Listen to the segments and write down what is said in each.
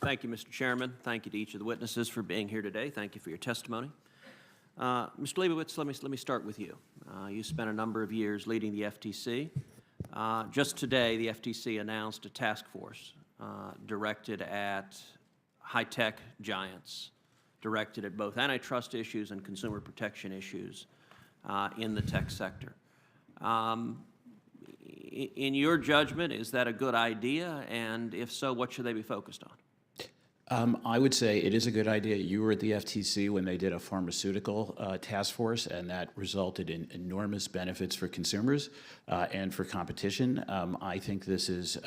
Thank you, Mr. Chairman. Thank you to each of the witnesses for being here today. Thank you for your testimony. Mr. Leibowitz, let me start with you. You spent a number of years leading the FTC. Just today, the FTC announced a task force directed at high-tech giants, directed at both antitrust issues and consumer protection issues in the tech sector. In your judgment, is that a good idea? And if so, what should they be focused on? I would say it is a good idea. You were at the FTC when they did a pharmaceutical task force, and that resulted in enormous benefits for consumers and for competition. I think this is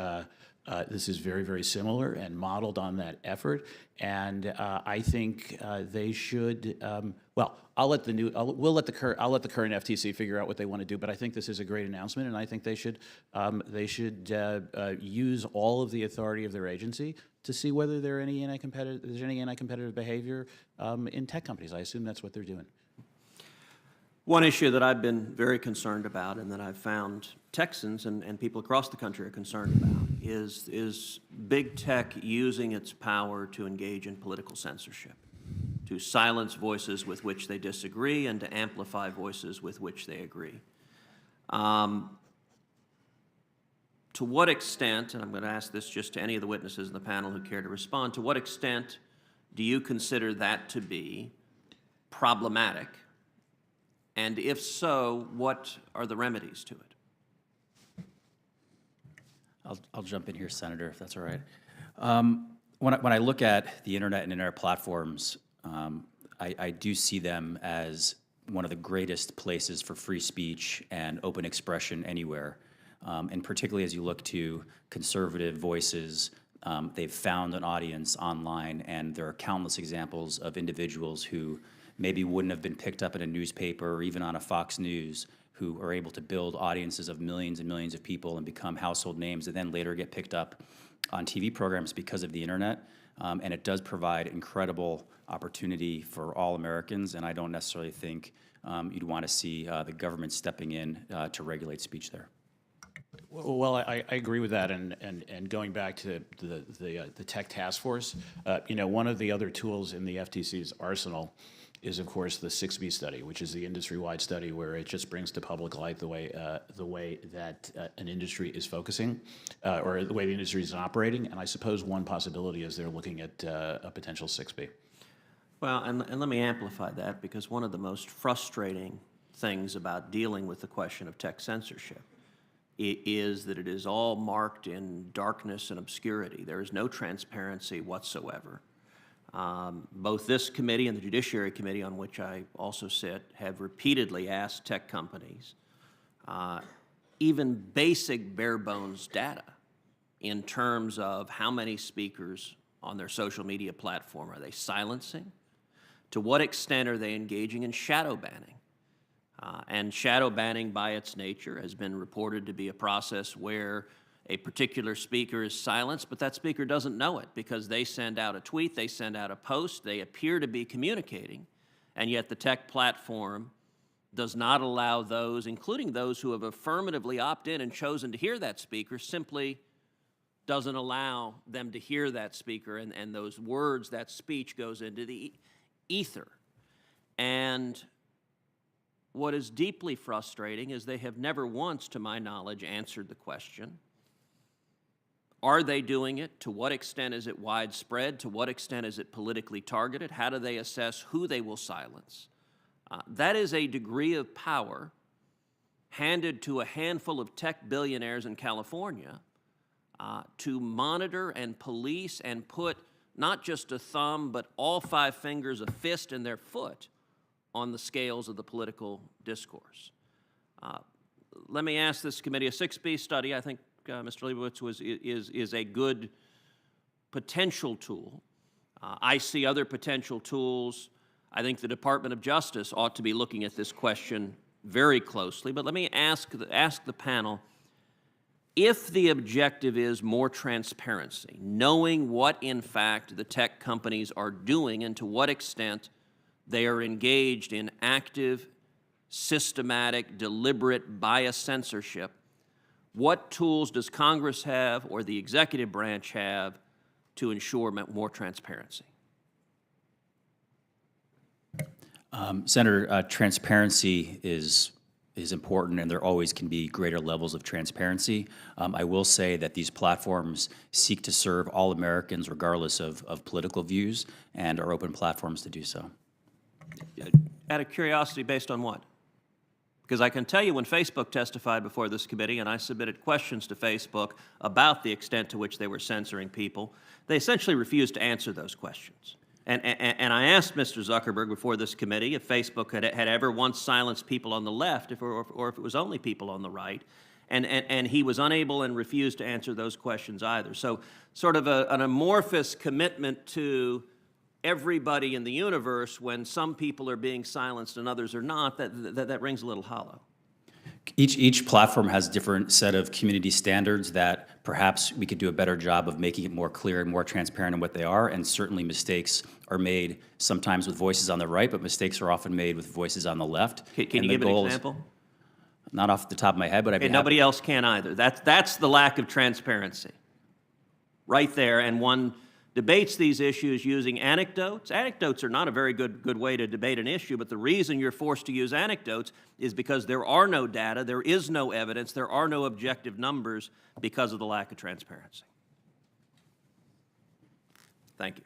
very, very similar and modeled on that effort. And I think they should. Well, I'll let the current FTC figure out what they want to do. But I think this is a great announcement, and I think they should use all of the authority of their agency to see whether there's any anti-competitive behavior in tech companies. I assume that's what they're doing. One issue that I've been very concerned about, and that I've found Texans and people across the country are concerned about, is big tech using its power to engage in political censorship, to silence voices with which they disagree and to amplify voices with which they agree. To what extent, and I'm going to ask this just to any of the witnesses in the panel who care to respond, to what extent do you consider that to be problematic? And if so, what are the remedies to it? I'll jump in here, Senator, if that's all right. When I look at the internet and internet platforms, I do see them as one of the greatest places for free speech and open expression anywhere. And particularly as you look to conservative voices, they've found an audience online, and there are countless examples of individuals who maybe wouldn't have been picked up in a newspaper or even on a Fox News, who are able to build audiences of millions and millions of people and become household names and then later get picked up on TV programs because of the internet. And it does provide incredible opportunity for all Americans, and I don't necessarily think you'd want to see the government stepping in to regulate speech there. Well, I agree with that, and going back to the tech task force, one of the other tools in the FTC's arsenal is, of course, the 6B study, which is the industry-wide study where it just brings to public light the way that an industry is focusing, or the way the industry is operating. And I suppose one possibility is they're looking at a potential 6B. Well, and let me amplify that, because one of the most frustrating things about dealing with the question of tech censorship is that it is all marked in darkness and obscurity. There is no transparency whatsoever. Both this committee and the Judiciary Committee, on which I also sit, have repeatedly asked tech companies even basic bare-bones data in terms of how many speakers on their social media platform are they silencing, to what extent are they engaging in shadow banning. And shadow banning, by its nature, has been reported to be a process where a particular speaker is silenced, but that speaker doesn't know it because they send out a tweet, they send out a post, they appear to be communicating, and yet the tech platform does not allow those, including those who have affirmatively opted in and chosen to hear that speaker, simply doesn't allow them to hear that speaker, and those words, that speech goes into the ether. And what is deeply frustrating is they have never once, to my knowledge, answered the question, are they doing it? To what extent is it widespread? To what extent is it politically targeted? How do they assess who they will silence? That is a degree of power handed to a handful of tech billionaires in California to monitor and police and put not just a thumb, but all 5 fingers, a fist, and their foot on the scales of the political discourse. Let me ask this committee, a 6B study, I think Mr. Leibowitz is a good potential tool. I see other potential tools. I think the Department of Justice ought to be looking at this question very closely. But let me ask the panel, if the objective is more transparency, knowing what, in fact, the tech companies are doing and to what extent they are engaged in active, systematic, deliberate bias censorship, what tools does Congress have or the executive branch have to ensure more transparency? Senator, transparency is important, and there always can be greater levels of transparency. I will say that these platforms seek to serve all Americans regardless of political views, and are open platforms to do so. Out of curiosity, based on what? Because I can tell you when Facebook testified before this committee and I submitted questions to Facebook about the extent to which they were censoring people, they essentially refused to answer those questions. And I asked Mr. Zuckerberg before this committee if Facebook had ever once silenced people on the left or if it was only people on the right. And he was unable and refused to answer those questions either. So sort of an amorphous commitment to everybody in the universe when some people are being silenced and others are not, that rings a little hollow. Each platform has a different set of community standards that perhaps we could do a better job of making it more clear and more transparent in what they are, and certainly mistakes are made sometimes with voices on the right, but mistakes are often made with voices on the left. Can you give an example? Not off the top of my head, but I'd be nobody else can either. That's the lack of transparency right there, and one debates these issues using anecdotes. Anecdotes are not a very good way to debate an issue, but the reason you're forced to use anecdotes is because there are no data, there is no evidence, there are no objective numbers because of the lack of transparency. Thank you.